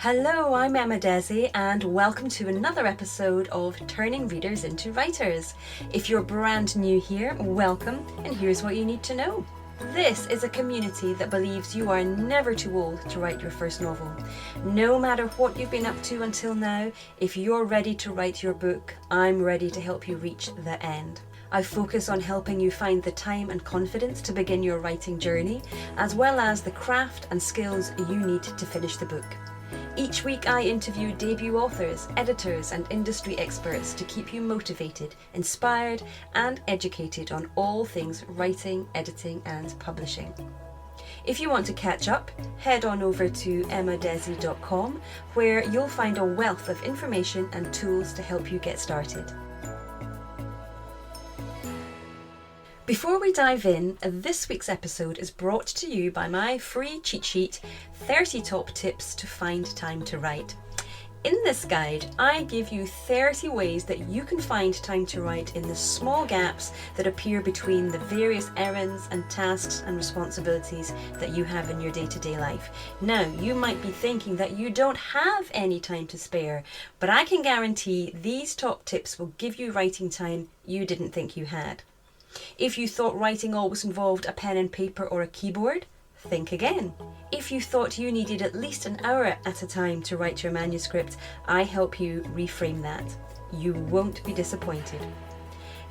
Hello, I'm Emma Desi, and welcome to another episode of Turning Readers into Writers. If you're brand new here, welcome, and here's what you need to know. This is a community that believes you are never too old to write your first novel. No matter what you've been up to until now, if you're ready to write your book, I'm ready to help you reach the end. I focus on helping you find the time and confidence to begin your writing journey, as well as the craft and skills you need to finish the book. Each week I interview debut authors, editors and industry experts to keep you motivated, inspired and educated on all things writing, editing and publishing. If you want to catch up, head on over to emmadesi.com where you'll find a wealth of information and tools to help you get started. Before we dive in, this week's episode is brought to you by my free cheat sheet, 30 Top Tips to Find Time to Write. In this guide, I give you 30 ways that you can find time to write in the small gaps that appear between the various errands and tasks and responsibilities that you have in your day-to-day life. Now, you might be thinking that you don't have any time to spare, but I can guarantee these top tips will give you writing time you didn't think you had. If you thought writing always involved a pen and paper or a keyboard, think again. If you thought you needed at least an hour at a time to write your manuscript, I help you reframe that. You won't be disappointed.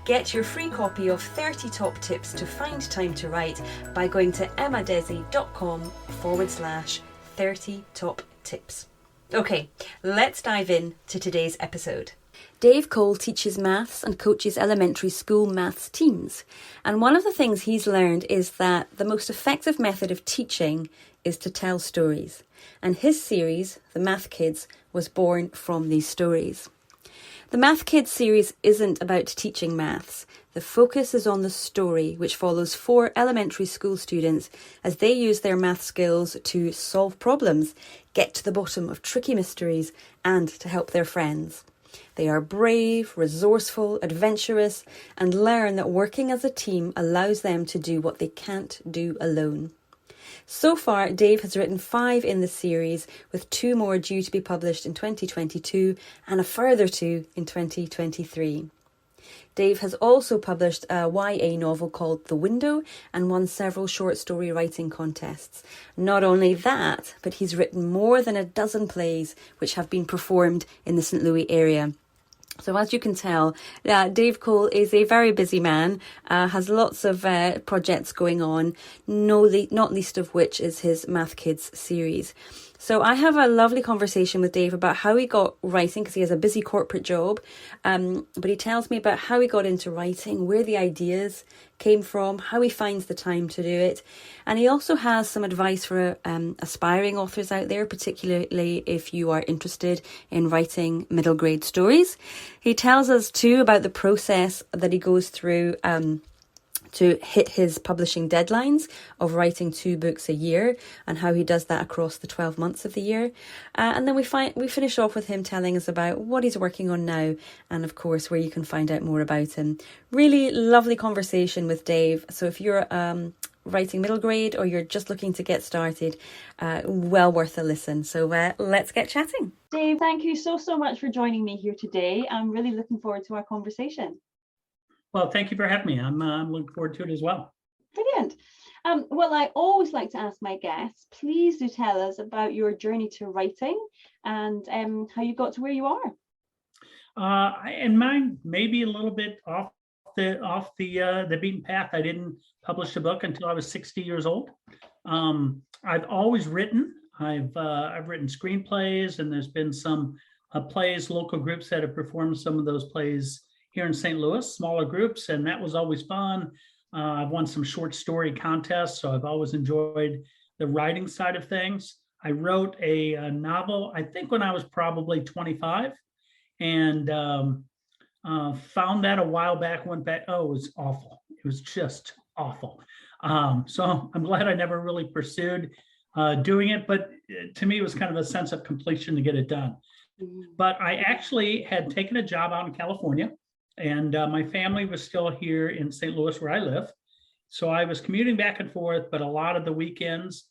Get your free copy of 30 Top Tips to Find Time to Write by going to emmadesi.com/30 Top Tips. Okay, let's dive in to today's episode. Dave Cole teaches maths and coaches elementary school maths teams. And one of the things he's learned is that the most effective method of teaching is to tell stories. And his series, The Math Kids, was born from these stories. The Math Kids series isn't about teaching maths. The focus is on the story, which follows 4 elementary school students as they use their math skills to solve problems, get to the bottom of tricky mysteries, and to help their friends. They are brave, resourceful, adventurous, and learn that working as a team allows them to do what they can't do alone. So far, Dave has written 5 in the series, with 2 more due to be published in 2022 and a further 2 in 2023. Dave has also published a YA novel called The Window and won several short story writing contests. Not only that, but he's written more than a dozen plays which have been performed in the St. Louis area. So as you can tell, Dave Cole is a very busy man, has lots of projects going on, not least of which is his Math Kids series. So I have a lovely conversation with Dave about how he got writing, because he has a busy corporate job, but he tells me about how he got into writing, where the ideas came from, how he finds the time to do it. And he also has some advice for aspiring authors out there, particularly if you are interested in writing middle grade stories. He tells us too about the process that he goes through to hit his publishing deadlines of writing 2 books a year, and how he does that across the 12 months of the year. And then we finish off with him telling us about what he's working on now, and of course where you can find out more about him. Really lovely conversation with Dave. So if you're writing middle grade or you're just looking to get started, well worth a listen. So let's get chatting. Dave, thank you so much for joining me here today. I'm really looking forward to our conversation. Well, thank you for having me. I'm looking forward to it as well. Brilliant. Well, I always like to ask my guests, please do tell us about your journey to writing and how you got to where you are. And mine may be a little bit off the beaten path. I didn't publish a book until I was 60 years old. I've always written. I've written screenplays, and there's been some plays, local groups that have performed some of those plays here in St. Louis, smaller groups, and that was always fun. I've won some short story contests, so I've always enjoyed the writing side of things. I wrote a novel, I think when I was probably 25, and found that a while back, went back, it was awful. It was just awful. So I'm glad I never really pursued doing it, but to me, it was kind of a sense of completion to get it done. But I actually had taken a job out in California, and my family was still here in St. Louis where I live. So I was commuting back and forth, but a lot of the weekends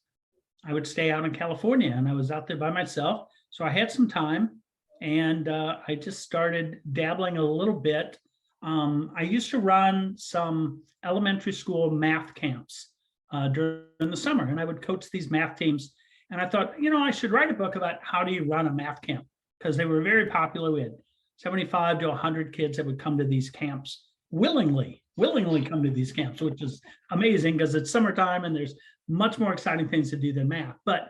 I would stay out in California, and I was out there by myself. So I had some time, and I just started dabbling a little bit. I used to run some elementary school math camps during the summer, and I would coach these math teams. And I thought, I should write a book about how do you run a math camp, because they were very popular. We had 75 to 100 kids that would come to these camps willingly come to these camps, which is amazing because it's summertime and there's much more exciting things to do than math. But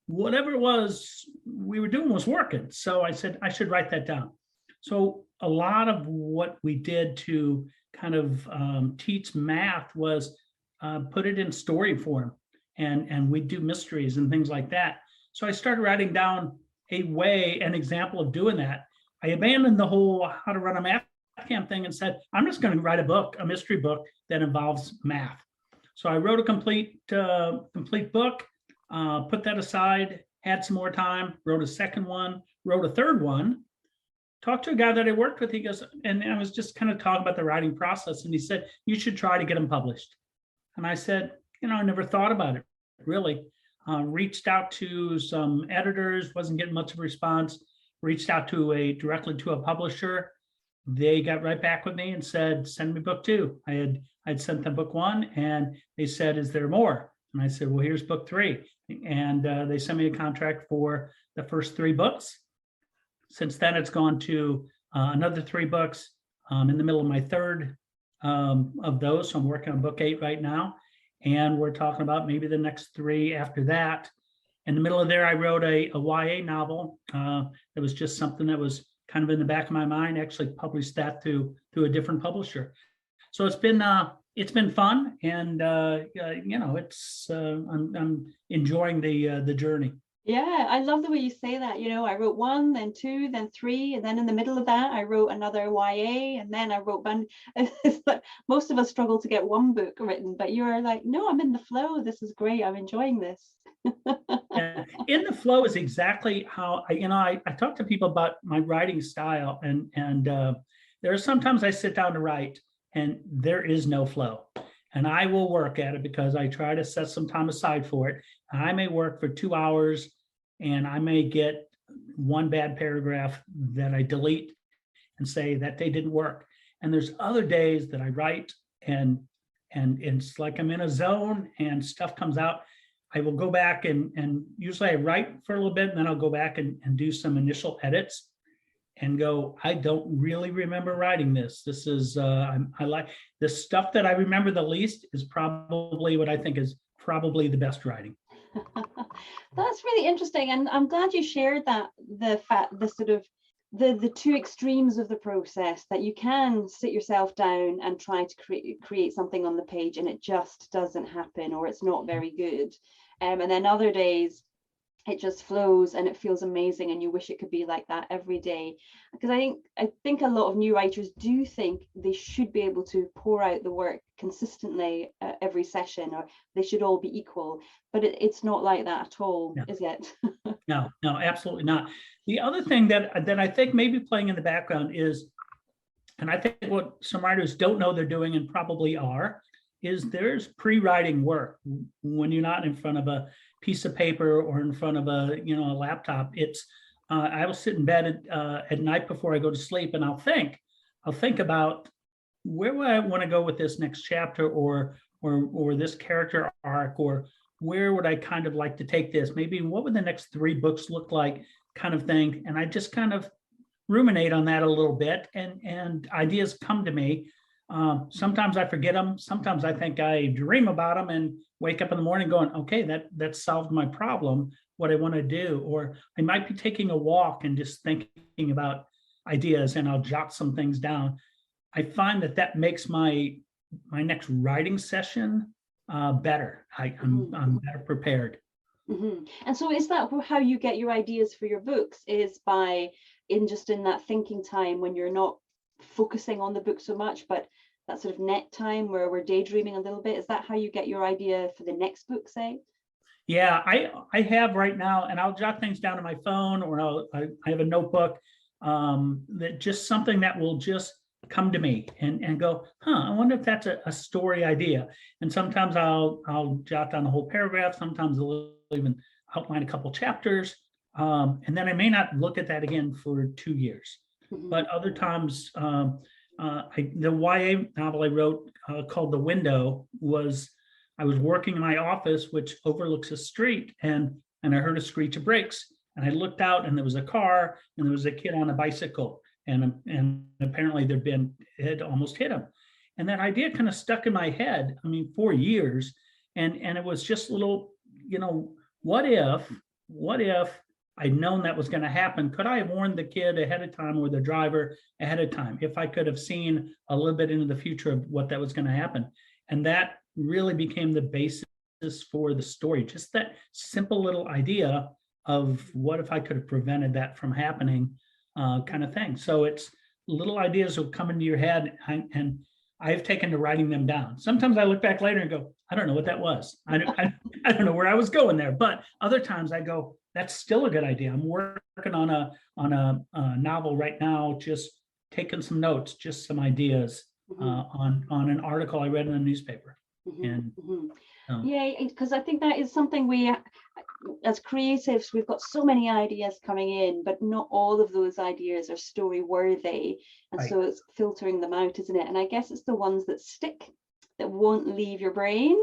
whatever it was we were doing was working. So I said, I should write that down. So a lot of what we did to kind of teach math was put it in story form, and we do mysteries and things like that. So I started writing down an example of doing that. I abandoned the whole how to run a math camp thing and said, I'm just going to write a mystery book that involves math. So I wrote a complete book, put that aside, had some more time, wrote a second one, wrote a third one, talked to a guy that I worked with. He goes, and I was just kind of talking about the writing process. And he said, you should try to get them published. And I said, I never thought about it really. Reached out to some editors, wasn't getting much of a response, reached out directly to a publisher. They got right back with me and said, send me book 2. I'd sent them book 1, and they said, is there more? And I said, well, here's book 3. And they sent me a contract for the first 3 books. Since then, it's gone to another 3 books. I'm in the middle of my third of those. So I'm working on book 8 right now. And we're talking about maybe the next 3 after that. In the middle of there, I wrote a YA novel. It was just something that was kind of in the back of my mind. Actually published that through a different publisher. So it's been fun, and I'm enjoying the journey. Yeah, I love the way you say that. I wrote 1, then 2, then 3, and then in the middle of that, I wrote another YA, and then I wrote one. It's like most of us struggle to get one book written, but you're like, no, I'm in the flow. This is great. I'm enjoying this. Yeah. In the flow is exactly how I talk to people about my writing style, and there are sometimes I sit down to write and there is no flow, and I will work at it because I try to set some time aside for it. I may work for 2 hours and I may get one bad paragraph that I delete and say that day didn't work. And there's other days that I write and it's like I'm in a zone and stuff comes out. I will go back and usually I write for a little bit, and then I'll go back and do some initial edits and go, I don't really remember writing this. This is, I like the stuff that I remember the least is probably what I think is probably the best writing. That's really interesting. And I'm glad you shared that, the sort of the 2 extremes of the process, that you can sit yourself down and try to create something on the page and it just doesn't happen, or it's not very good. And then other days it just flows and it feels amazing and you wish it could be like that every day. Because I think a lot of new writers do think they should be able to pour out the work consistently every session, or they should all be equal, but it's not like that at all. No. Is it? No, absolutely not. The other thing that I think maybe playing in the background is, and I think what some writers don't know they're doing and probably are, is there's pre-writing work when you're not in front of a piece of paper or in front of a laptop. It's I will sit in bed at night before I go to sleep, and I'll think about where would I want to go with this next chapter, or this character arc, or where would I kind of like to take this? Maybe what would the next 3 books look like, kind of thing. And I just kind of ruminate on that a little bit, and ideas come to me. Sometimes I forget them. Sometimes I think I dream about them and wake up in the morning going, okay, that solved my problem, what I want to do. Or I might be taking a walk and just thinking about ideas, and I'll jot some things down. I find that makes my next writing session better. I'm better prepared. Mm-hmm. And so is that how you get your ideas for your books, is by in that thinking time when you're not focusing on the book so much, but that sort of net time where we're daydreaming a little bit? Is that how you get your idea for the next book, say? Yeah, I have right now, and I'll jot things down on my phone, or I have a notebook, that just something that will just come to me and go, I wonder if that's a story idea. And sometimes I'll jot down the whole paragraph. Sometimes I'll even outline a couple chapters. And then I may not look at that again for 2 years. Mhm. But other times, the YA novel I wrote called The Window was, I was working in my office, which overlooks a street, and I heard a screech of brakes. And I looked out, and there was a car, and there was a kid on a bicycle, and apparently it almost hit him. And that idea kind of stuck in my head. I mean, for years, and it was just a little, what if I'd known that was going to happen? Could I have warned the kid ahead of time, or the driver ahead of time, if I could have seen a little bit into the future of what that was going to happen? And that really became the basis for the story. Just that simple little idea of what if I could have prevented that from happening, kind of thing. So it's little ideas will come into your head, and I've taken to writing them down. Sometimes I look back later and go, I don't know what that was. I don't know where I was going there. But other times I go, that's still a good idea. I'm working on a novel right now, just taking some notes, just some ideas on an article I read in the newspaper. And yeah, because I think that is something we, as creatives, we've got so many ideas coming in, but not all of those ideas are story worthy, and right. So it's filtering them out, isn't it? And I guess it's the ones that stick, that won't leave your brain,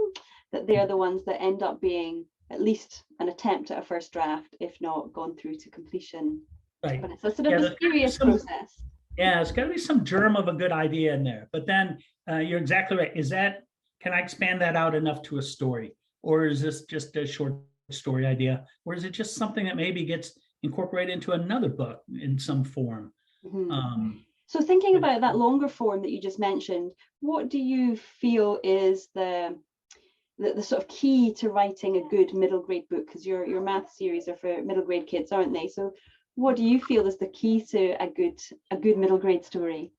that they're the ones that end up being at least an attempt at a first draft, if not gone through to completion. Right. But it's a sort of mysterious process. Yeah, it's got to be some germ of a good idea in there. But then you're exactly right. Can I expand that out enough to a story? Or is this just a short story idea? Or is it just something that maybe gets incorporated into another book in some form? So thinking about that longer form that you just mentioned, what do you feel is the sort of key to writing a good middle grade book? Because your math series are for middle grade kids, aren't they? So what do you feel is the key to a good middle grade story?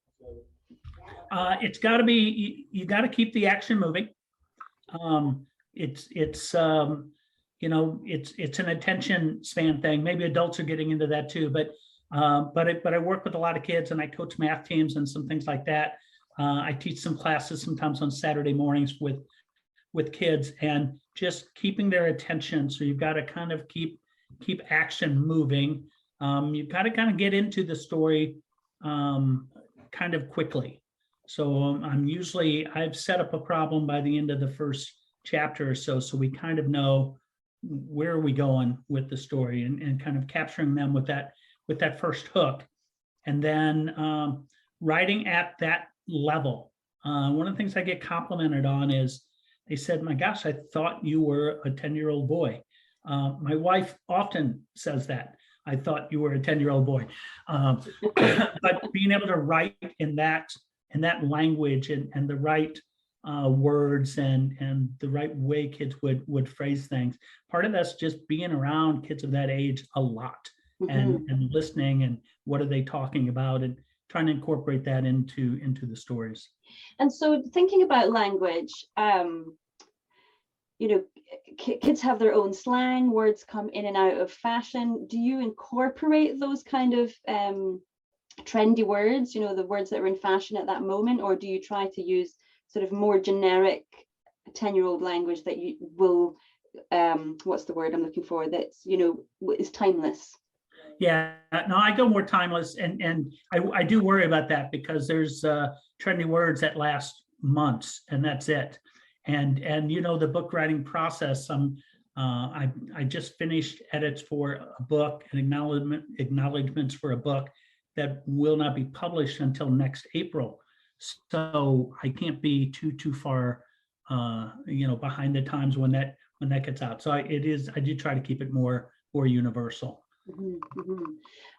It's got to be, you got to keep the action moving. It's an attention span thing. Maybe adults are getting into that too, but I work with a lot of kids, and I coach math teams and some things like that. I teach some classes sometimes on Saturday mornings with kids, and just keeping their attention. So you've got to kind of keep action moving. You've got to kind of get into the story kind of quickly. So I've set up a problem by the end of the first chapter or so we kind of know where are we going with the story, and kind of capturing them with that first hook. And then writing at that level. One of the things I get complimented on is, they said, my gosh, I thought you were a 10-year-old boy. My wife often says that. I thought you were a 10-year-old boy. But being able to write in that language, and the right words, and the right way kids would phrase things. Part of that's just being around kids of that age a lot, and listening, and what are they talking about, and trying to incorporate that into the stories. And so thinking about language, kids have their own slang, words come in and out of fashion. Do you incorporate those kind of trendy words, the words that are in fashion at that moment, or do you try to use sort of more generic 10-year-old language that you will, what's the word I'm looking for, that's, is timeless? Yeah, no, I go more timeless, and I do worry about that, because there's trendy words that last months, and that's it. And the book writing process, I just finished edits for a book, and acknowledgments for a book that will not be published until next April. So I can't be too far behind the times when that gets out. So I do try to keep it more universal.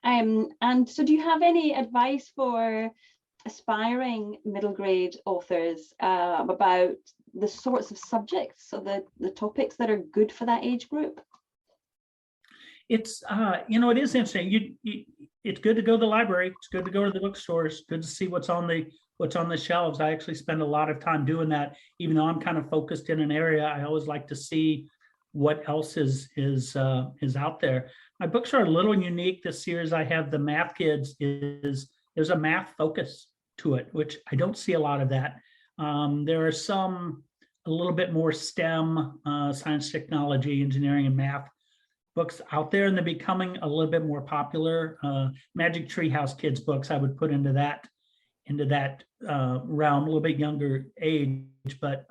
And so do you have any advice for aspiring middle grade authors about the sorts of subjects or the topics that are good for that age group? It's it is interesting. It's good to go to the library. It's good to go to the bookstores. Good to see what's on the shelves. I actually spend a lot of time doing that, even though I'm kind of focused in an area. I always like to see what else is out there. My books are a little unique. This series I have, The Math Kids, there's a math focus to it, which I don't see a lot of that. There are some a little bit more STEM, science, technology, engineering, and math books out there, and they're becoming a little bit more popular. Magic Tree House kids books I would put into that realm, a little bit younger age, but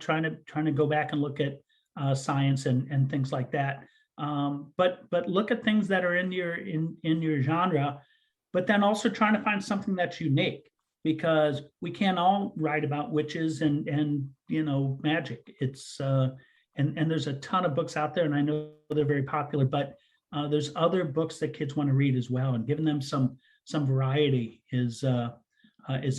trying to go back and look at science and things like that. But look at things that are in your genre, but then also trying to find something that's unique, because we can't all write about witches and magic. It's and there's a ton of books out there, and I know they're very popular, but there's other books that kids want to read as well, and giving them some variety is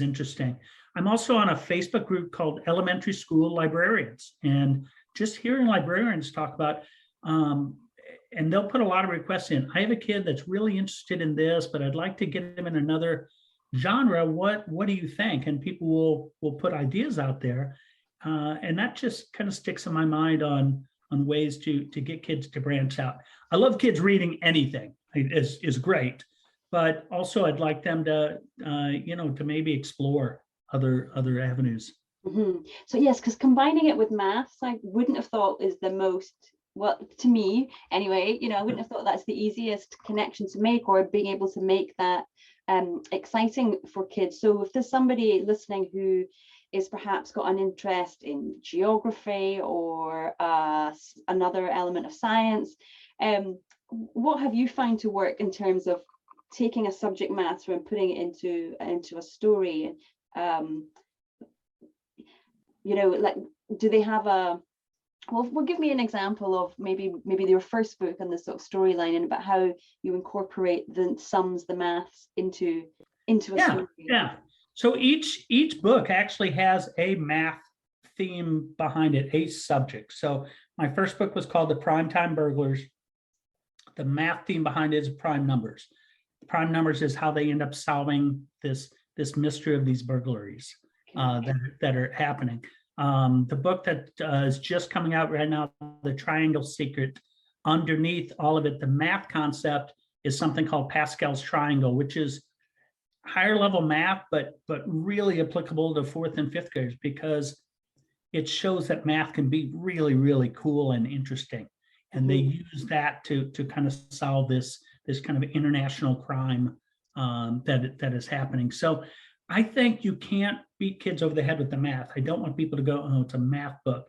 interesting. I'm also on a Facebook group called Elementary School Librarians, and just hearing librarians talk about, and they'll put a lot of requests in. I have a kid that's really interested in this, but I'd like to get him in another genre. What do you think? And people will put ideas out there, and that just kind of sticks in my mind on ways to get kids to branch out. I love kids reading anything. Is great, but also I'd like them to to maybe explore other avenues. So yes, because combining it with maths, I wouldn't have thought is the most, well, to me anyway, I wouldn't have thought that's the easiest connection to make, or being able to make that exciting for kids. So if there's somebody listening who is perhaps got an interest in geography or another element of science, what have you found to work in terms of taking a subject matter and putting it into a story? Like, do they have well, give me an example of maybe your first book and the sort of storyline, and about how you incorporate the sums, the maths into a story. Yeah. So each book actually has a math theme behind it, a subject. So my first book was called The Primetime Burglars. The math theme behind it is prime numbers. Prime numbers is how they end up solving this mystery of these burglaries that are happening. The book that is just coming out right now, The Triangle Secret, underneath all of it, the math concept is something called Pascal's Triangle, which is higher level math, but really applicable to fourth and fifth graders, because it shows that math can be really, really cool and interesting. And they use that to kind of solve this kind of international crime that is happening. So I think you can't beat kids over the head with the math. I don't want people to go, oh, it's a math book.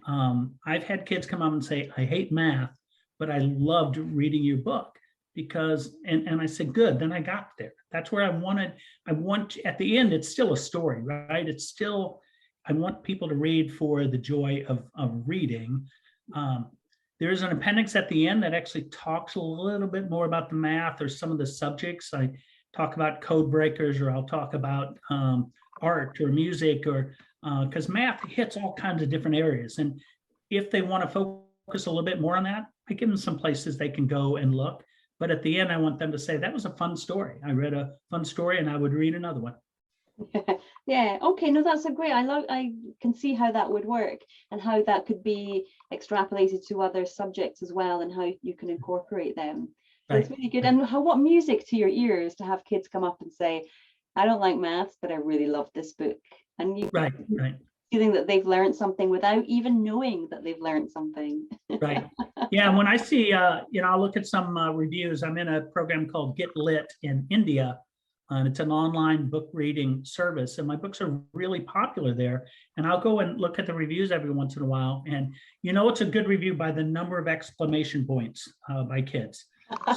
I've had kids come up and say, I hate math, but I loved reading your book, because, and I said, good, then I got there. That's where I want, at the end, it's still a story, right? It's still, I want people to read for the joy of reading. There's an appendix at the end that actually talks a little bit more about the math or some of the subjects. I talk about code breakers, or I'll talk about art or music, or because math hits all kinds of different areas. And if they want to focus a little bit more on that, I give them some places they can go and look. But at the end, I want them to say, that was a fun story. I read a fun story and I would read another one. Yeah, okay, no, that's a great, I can see how that would work, and how that could be extrapolated to other subjects as well, and how you can incorporate them. Right. That's really good. And what music to your ears to have kids come up and say, I don't like maths, but I really love this book. And you right. feeling that they've learned something without even knowing that they've learned something. Right. Yeah, when I see, I'll look at some reviews. I'm in a program called Get Lit in India. And it's an online book reading service, and my books are really popular there. And I'll go and look at the reviews every once in a while. And it's a good review by the number of exclamation points by kids.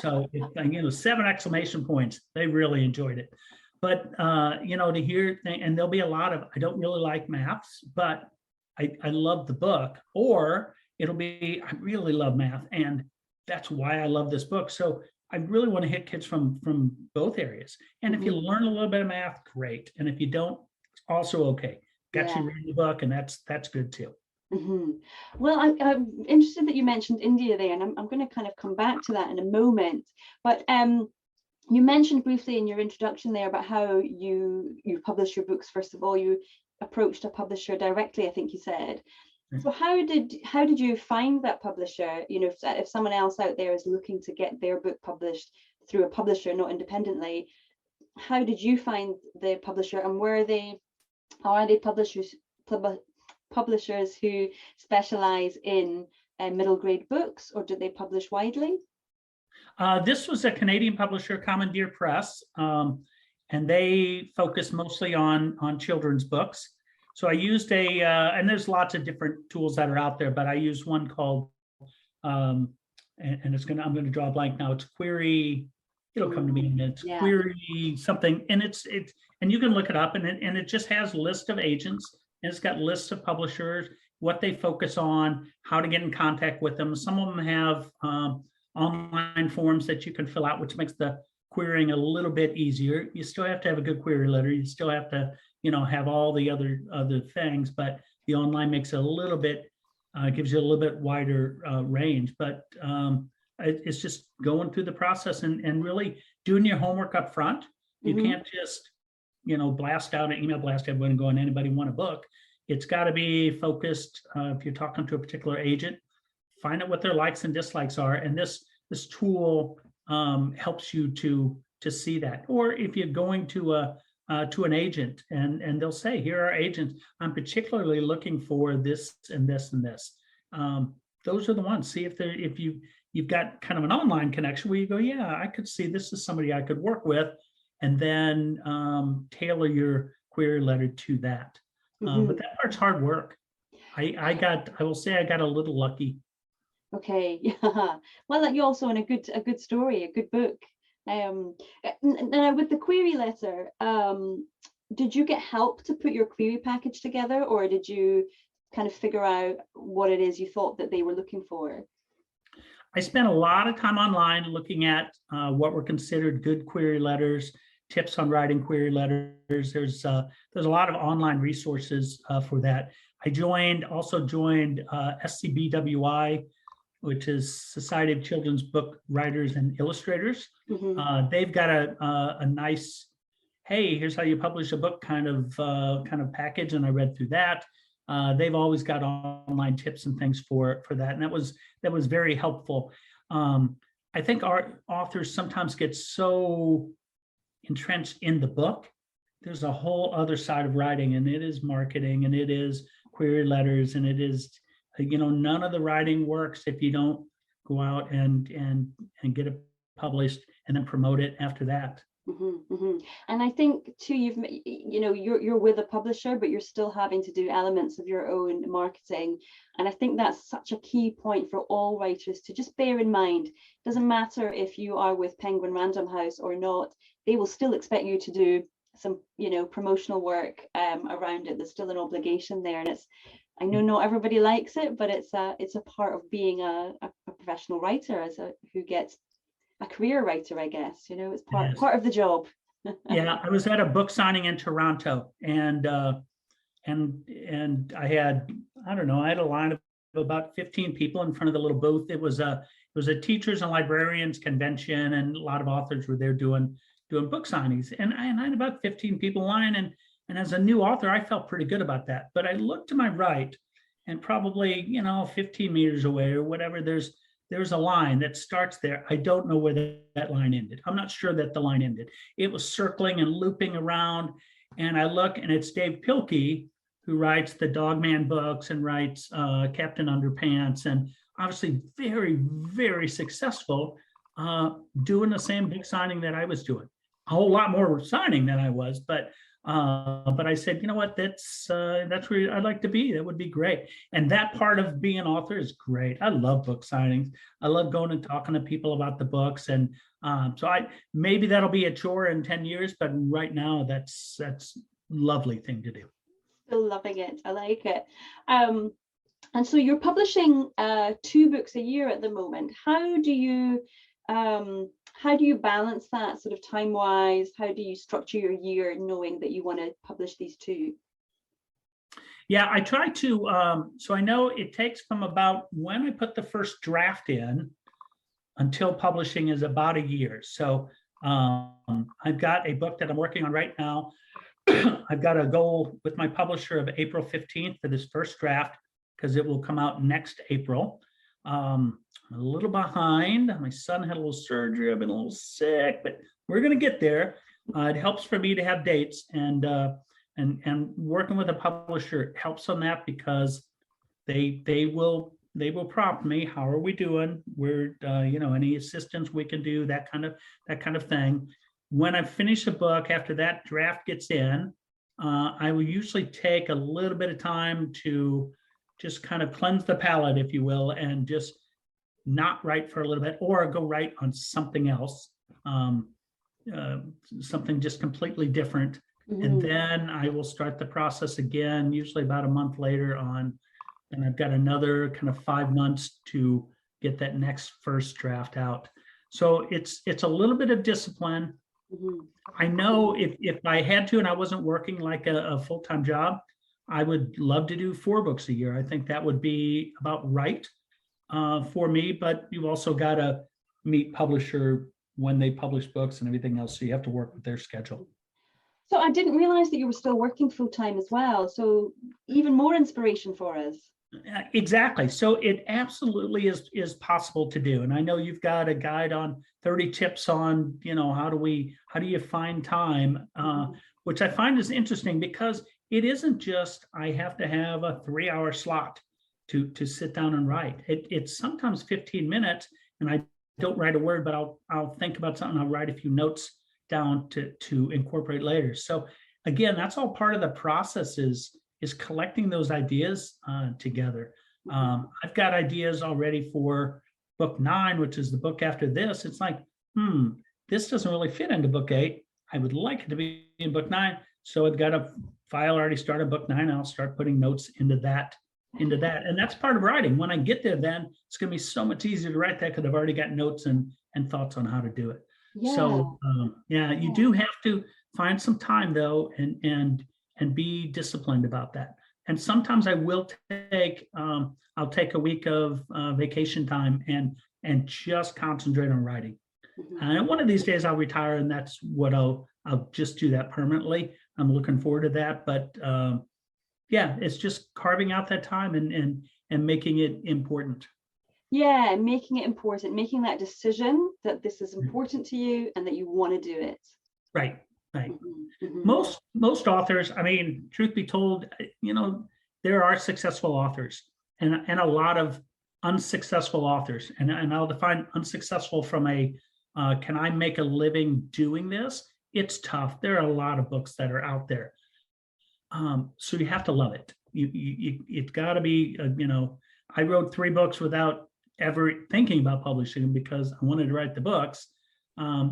So, 7 exclamation points, they really enjoyed it. But, to hear, and there'll be a lot of, I don't really like maths, but I love the book, or it'll be, I really love math, and that's why I love this book. So I really want to hit kids from both areas. And if you learn a little bit of math, great. And if you don't, also okay. Got you reading the book, and that's good too. Well, I'm interested that you mentioned India there, and I'm going to kind of come back to that in a moment. But you mentioned briefly in your introduction there about how you published your books. First of all, you approached a publisher directly, I think you said. So how did you find that publisher? If someone else out there is looking to get their book published through a publisher, not independently, how did you find the publisher, and are they publishers who specialize in middle grade books, or do they publish widely? This was a Canadian publisher, Commandeer Press, and they focus mostly on children's books. So I used and there's lots of different tools that are out there, but I used one called, and I'm going to draw a blank now. It's Query. It'll come to me, and it's Query something, and and you can look it up, and it just has a list of agents, and it's got lists of publishers, what they focus on, how to get in contact with them. Some of them have online forms that you can fill out, which makes the querying a little bit easier. You still have to have a good query letter. You still have to, have all the other things, but the online makes it a little bit, gives you a little bit wider range. But it's just going through the process and really doing your homework up front. You can't just, blast out an email blast everyone and going, anybody want a book? It's got to be focused. If you're talking to a particular agent, find out what their likes and dislikes are, and this tool helps you to see that. Or if you're going to an agent and they'll say, here are agents, I'm particularly looking for this and this and this. Those are the ones. See if you've got kind of an online connection where you go, yeah, I could see this is somebody I could work with, and then tailor your query letter to that. But that part's hard work. I will say I got a little lucky. Okay, yeah. Well, you're also in a good story, a good book. Now with the query letter, did you get help to put your query package together, or did you kind of figure out what it is you thought that they were looking for? I spent a lot of time online looking at what were considered good query letters, tips on writing query letters. There's a lot of online resources for that. I also joined SCBWI, which is Society of Children's Book Writers and Illustrators. They've got a nice, hey, here's how you publish a book kind of package, and I read through that. They've always got online tips and things for that, and that was very helpful. I think our authors sometimes get so entrenched in the book. There's a whole other side of writing, and it is marketing, and it is query letters, and it is, none of the writing works if you don't go out and get it published and then promote it after that. And I think too, you're with a publisher, but you're still having to do elements of your own marketing. And I think that's such a key point for all writers to just bear in mind. It doesn't matter if you are with Penguin Random House or not, they will still expect you to do some, promotional work around it. There's still an obligation there, and I know not everybody likes it, but it's a part of being a professional writer, who gets a career writer, I guess. It's part of the job. Yeah, I was at a book signing in Toronto, and I had, I had a line of about 15 people in front of the little booth. It was a teachers and librarians convention, and a lot of authors were there doing book signings, and I had about 15 people in line, and as a new author, I felt pretty good about that. But I looked to my right, and probably 15 meters away or whatever, there's a line that starts there. I don't know where that line ended. I'm not sure that the line ended. It was circling and looping around, and I look, and it's Dave Pilkey, who writes the Dogman books and writes Captain Underpants, and obviously very, very successwul, doing the same book signing that I was doing. A whole lot more signing than I was, but I said, you know what, that's where I'd like to be. That would be great. And that part of being an author is great. I love book signings. I love going and talking to people about the books. And so maybe that'll be a chore in 10 years, but right now that's a lovely thing to do. Still loving it. I like it. And so you're publishing 2 books a year at the moment. How do you balance that sort of time-wise? How do you structure your year knowing that you want to publish these 2? Yeah, I try to, so I know it takes from about when I put the first draft in until publishing is about a year. So I've got a book that I'm working on right now. I've got a goal with my publisher of April 15th for this first draft, because it will come out next April. I'm a little behind. My son had a little surgery. I've been a little sick, but we're going to get there. It helps for me to have dates, and working with a publisher helps on that, because they will they will prompt me, how are we doing? We're, any assistance we can do, that kind of thing. When I finish a book, after that draft gets in, I will usually take a little bit of time to just kind of cleanse the palate, if you will, and just not write for a little bit, or go write on something else, um, uh, something just completely different. And then I will start the process again, usually about a month later and I've got another kind of 5 months to get that next first draft out. So it's a little bit of discipline. I know if I had to and I wasn't working like a full-time job, I would love to do 4 books a year. I think that would be about right for me, but you've also got to meet publisher when they publish books and everything else. So you have to work with their schedule. So I didn't realize that you were still working full time as well. So even more inspiration for us. Exactly. So it absolutely is possible to do. And I know you've got a guide on 30 tips on, how do you find time, which I find is interesting because it isn't just, I have to have a 3-hour slot to sit down and write. It's sometimes 15 minutes and I don't write a word, but I'll think about something. I'll write a few notes down to incorporate later. So again, that's all part of the process is collecting those ideas together. I've got ideas already for book 9, which is the book after this. It's like, this doesn't really fit into book 8. I would like it to be in book 9. So I've got a file already started book 9. I'll start putting notes into that. And that's part of writing. When I get there, then it's going to be so much easier to write that because I've already got notes and thoughts on how to do it. Yeah. So you do have to find some time though, and be disciplined about that. And sometimes I will take, I'll take a week of vacation time and just concentrate on writing. And one of these days I'll retire, and that's what I'll just do that permanently. I'm looking forward to that. But it's just carving out that time and making it important. Yeah, making it important, making that decision that this is important to you and that you want to do it. Right. Most authors, I mean, truth be told, there are successful authors and a lot of unsuccessful authors. And I'll define unsuccessful from can I make a living doing this? It's tough. There are a lot of books that are out there. So you have to love it. It's got to be, I wrote 3 books without ever thinking about publishing them because I wanted to write the books.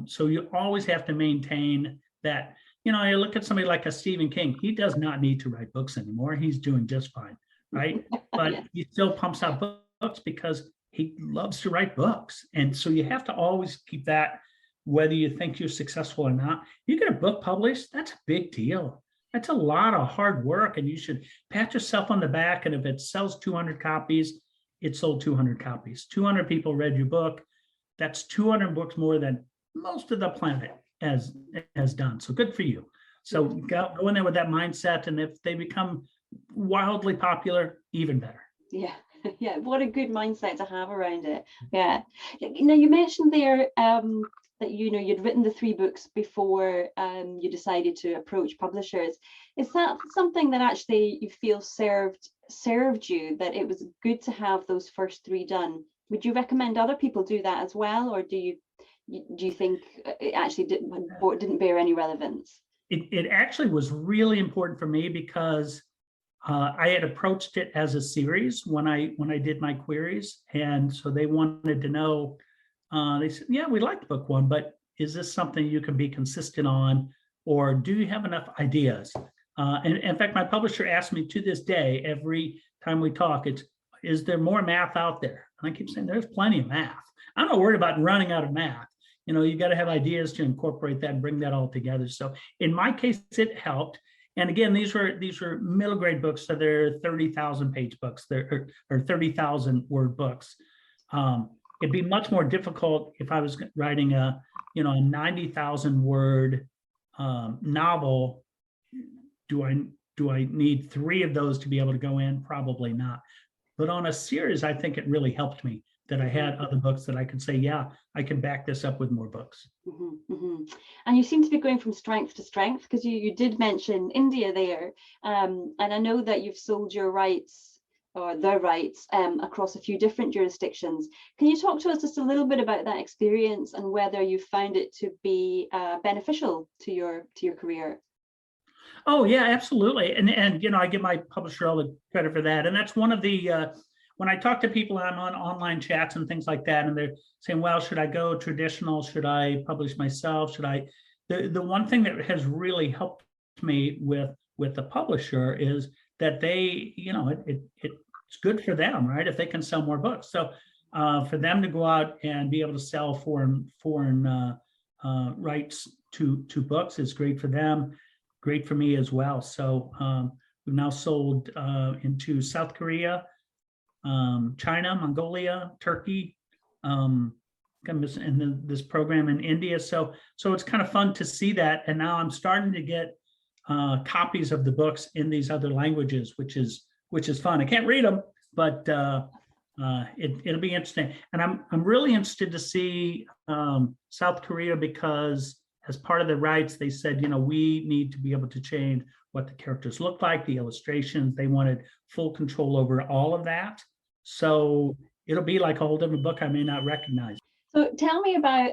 So you always have to maintain that. I look at somebody like a Stephen King. He does not need to write books anymore. He's doing just fine, right? But he still pumps out books because he loves to write books. And so you have to always keep that, whether you think you're successful or not. You get a book published, that's a big deal. That's a lot of hard work, and you should pat yourself on the back. And if it sells 200 copies, it sold 200 copies. 200 people read your book. That's 200 books more than most of the planet has done. So good for you. So go in there with that mindset, and if they become wildly popular, even better. Yeah. Yeah, what a good mindset to have around it. Yeah. Now you mentioned there that you'd written the 3 books before you decided to approach publishers. Is that something that actually you feel served you, that it was good to have those first 3 done? Would you recommend other people do that as well, or do you think it actually didn't bear any relevance? It actually was really important for me because I had approached it as a series when I did my queries, and so they wanted to know. They said, "Yeah, we liked book 1, but is this something you can be consistent on, or do you have enough ideas?" And in fact, my publisher asked me to this day, every time we talk, is there more math out there? And I keep saying there's plenty of math. I'm not worried about running out of math. You got to have ideas to incorporate that and bring that all together. So in my case, it helped. And again, these were middle grade books, so they're 30,000 page books, or 30,000 word books. It'd be much more difficult if I was writing a 90,000 word novel. Do I need 3 of those to be able to go in? Probably not. But on a series, I think it really helped me that I had other books that I could say, yeah, I can back this up with more books. And you seem to be going from strength to strength, because you did mention India there. And I know that you've sold your rights or the rights across a few different jurisdictions. Can you talk to us just a little bit about that experience and whether you found it to be beneficial to your career? Oh yeah, absolutely. And I give my publisher all the credit for that. And that's one of the when I talk to people, I'm on online chats and things like that, and they're saying, "Well, should I go traditional? Should I publish myself? Should I?" The one thing that has really helped me with the publisher is that they, it's good for them, right? If they can sell more books, so for them to go out and be able to sell foreign rights to books is great for them, great for me as well. So we've now sold into South Korea, China, Mongolia, Turkey, and this program in India. So it's kind of fun to see that. And now I'm starting to get copies of the books in these other languages, which is fun. I can't read them, but it'll be interesting. And I'm really interested to see South Korea, because as part of the rights, they said, we need to be able to change what the characters look like, the illustrations. They wanted full control over all of that. So it'll be like a whole different book I may not recognize. So tell me about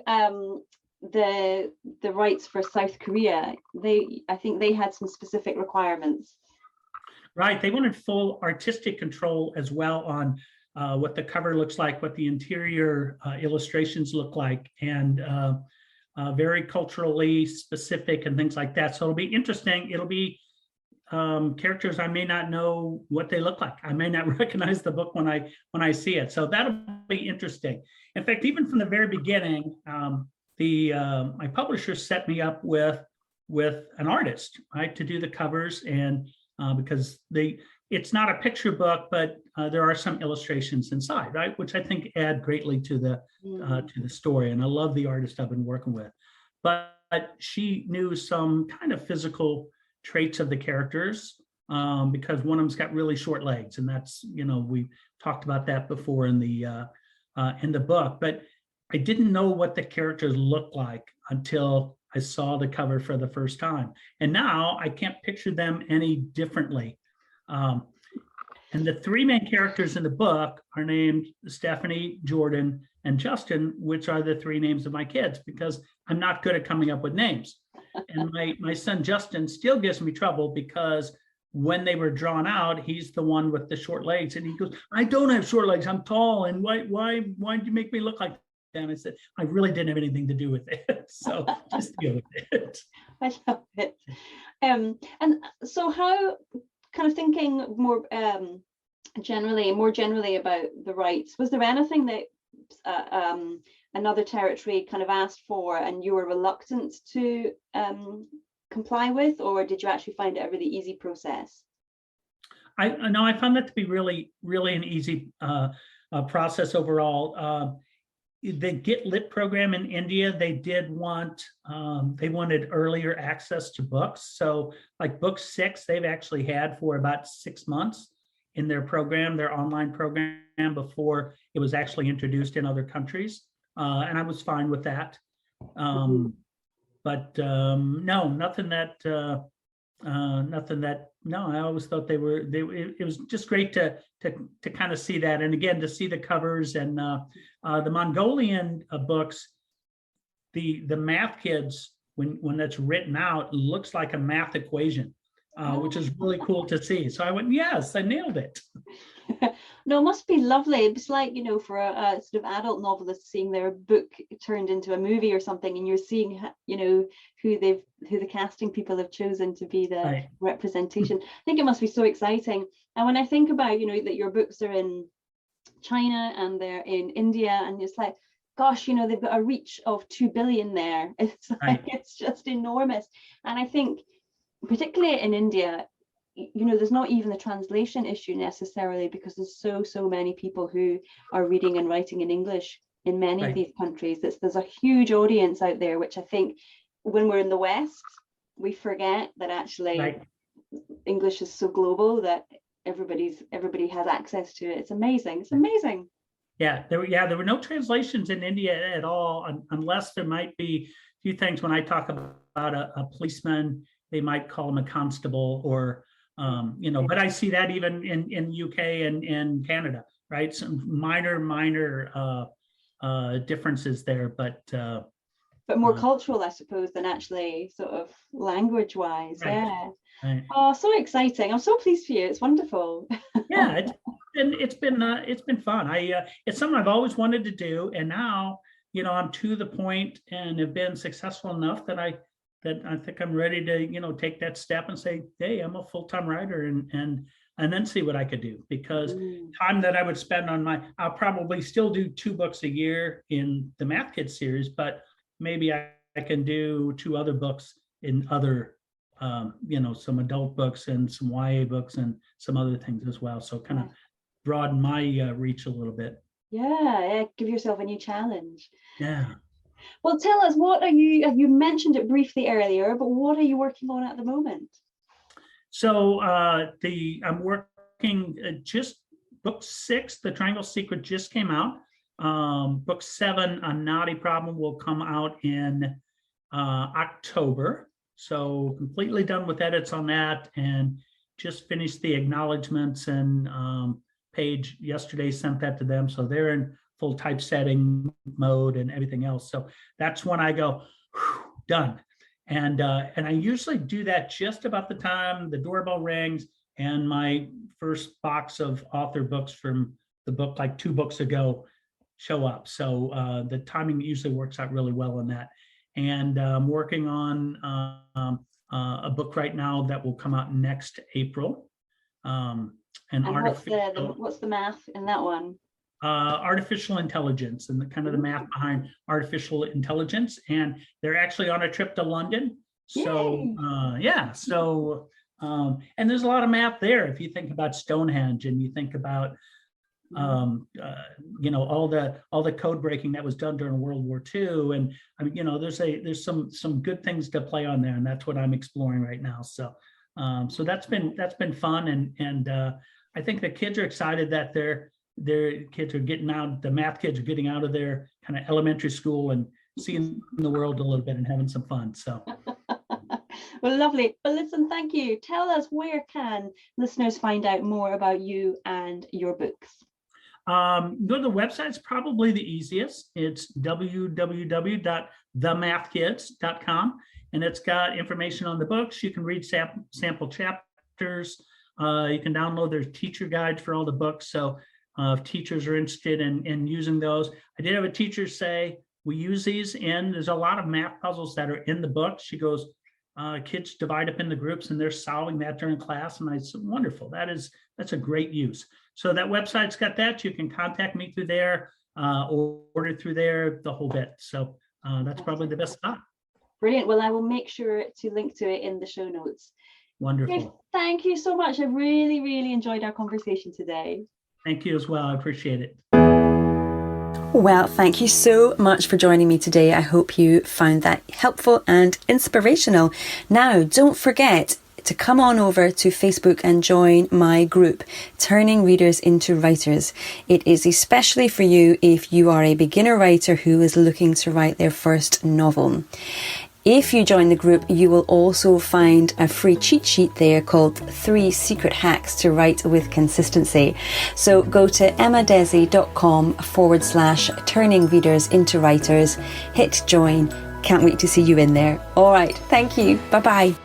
the rights for South Korea. I think they had some specific requirements. Right. They wanted full artistic control as well on what the cover looks like, what the interior illustrations look like, and very culturally specific and things like that. So it'll be interesting. It'll be characters I may not know what they look like. I may not recognize the book when I see it. So that'll be interesting. In fact, even from the very beginning, my publisher set me up with an artist, right, to do the covers, and because it's not a picture book, but there are some illustrations inside, right, which I think add greatly to the story. And I love the artist I've been working with, but she knew some kind of physical traits of the characters, because one of them's got really short legs, and that's, we talked about that before in the book. But I didn't know what the characters looked like until I saw the cover for the first time, and now I can't picture them any differently. And the three main characters in the book are named Stephanie, Jordan, and Justin, which are the three names of my kids, because I'm not good at coming up with names. And my son Justin still gives me trouble, because when they were drawn out, he's the one with the short legs, and he goes, "I don't have short legs. I'm tall. And why did you make me look like that?" And I said, "I really didn't have anything to do with it." So just deal with it. I love it. And so how, kind of thinking more generally about the rights, was there anything that another territory kind of asked for and you were reluctant to comply with, or did you actually find it a really easy process? I found that to be really, really an easy process overall. The Get Lit program in India, they wanted earlier access to books. So like book 6, they've actually had for about 6 months in their program, their online program, before it was actually introduced in other countries. And I was fine with that. But no, nothing that, no, I always thought it was just great to kind of see that. And again, to see the covers and the Mongolian books, the math kids, when that's written out, looks like a math equation, which is really cool to see. So I went, yes, I nailed it. No, it must be lovely. It's like, for a sort of adult novelist seeing their book turned into a movie or something, and you're seeing, who the casting people have chosen to be the right representation. I think it must be so exciting. And when I think about, that your books are in China and they're in India, and it's like, gosh, they've got a reach of 2 billion there. It's like, it's just enormous. And I think particularly in India, there's not even the translation issue necessarily, because there's so many people who are reading and writing in English in many of these countries. There's a huge audience out there, which I think when we're in the West, we forget that actually English is so global that everybody has access to it. It's amazing. It's amazing. Yeah, there were no translations in India at all, unless there might be a few things. When I talk about a policeman, they might call him a constable, or But I see that even in UK and in Canada, right? Some minor differences there, but more cultural, I suppose, than actually sort of language wise. right, Yeah. right. Oh, so exciting. I'm so pleased for you. It's wonderful. Yeah, it's been fun. It's something I've always wanted to do, and now I'm to the point and have been successful enough that I think I'm ready to take that step and say, hey, I'm a full-time writer, and then see what I could do, because time that I would spend on I'll probably still do 2 books a year in the Math Kids series, but maybe I can do 2 other books in other some adult books and some YA books and some other things as well. So kind of broaden my reach a little bit. Yeah, give yourself a new challenge. Yeah. Well, tell us, what are you mentioned it briefly earlier, but what are you working on at the moment? So I'm working just book 6, The Triangle Secret, just came out. Book 7, A Naughty Problem, will come out in October. So completely done with edits on that, and just finished the acknowledgments and page yesterday, sent that to them. So they're in full typesetting mode and everything else. So that's when I go, done. And I usually do that just about the time the doorbell rings and my first box of author books from the book, like 2 books ago, show up. So the timing usually works out really well on that. And I'm working on a book right now that will come out next April. And what's the math in that one? Artificial intelligence, and the kind of the math behind artificial intelligence. And they're actually on a trip to London. So and there's a lot of math there. If you think about Stonehenge, and you think about all the code breaking that was done during World War II, and there's some good things to play on there, and that's what I'm exploring right now. So that's been fun, and I think the kids are excited that their kids are getting out. The math kids are getting out of their kind of elementary school and seeing the world a little bit and having some fun. So. Well, lovely. Well, listen, thank you. Tell us, where can listeners find out more about you and your books? Go to the website. It's probably the easiest. It's www.themathkids.com, and it's got information on the books. You can read sample chapters. You can download their teacher guides for all the books. So if teachers are interested in using those, I did have a teacher say, we use these there's a lot of math puzzles that are in the book. She goes, kids divide up into groups and they're solving that during class. And I said, wonderful. That's a great use. So that website's got that. You can contact me through there, or order through there, the whole bit. So that's probably the best spot. Brilliant. Well, I will make sure to link to it in the show notes. Wonderful. Thank you so much. I really, really enjoyed our conversation today. Thank you as well. I appreciate it. Well, thank you so much for joining me today. I hope you found that helpful and inspirational. Now, don't forget to come on over to Facebook and join my group, Turning Readers into Writers. It is especially for you if you are a beginner writer who is looking to write their first novel. If you join the group, you will also find a free cheat sheet there called 3 Secret Hacks to Write with Consistency. So go to emmadesi.com/turning readers into writers, hit join. Can't wait to see you in there. All right. Thank you. Bye-bye.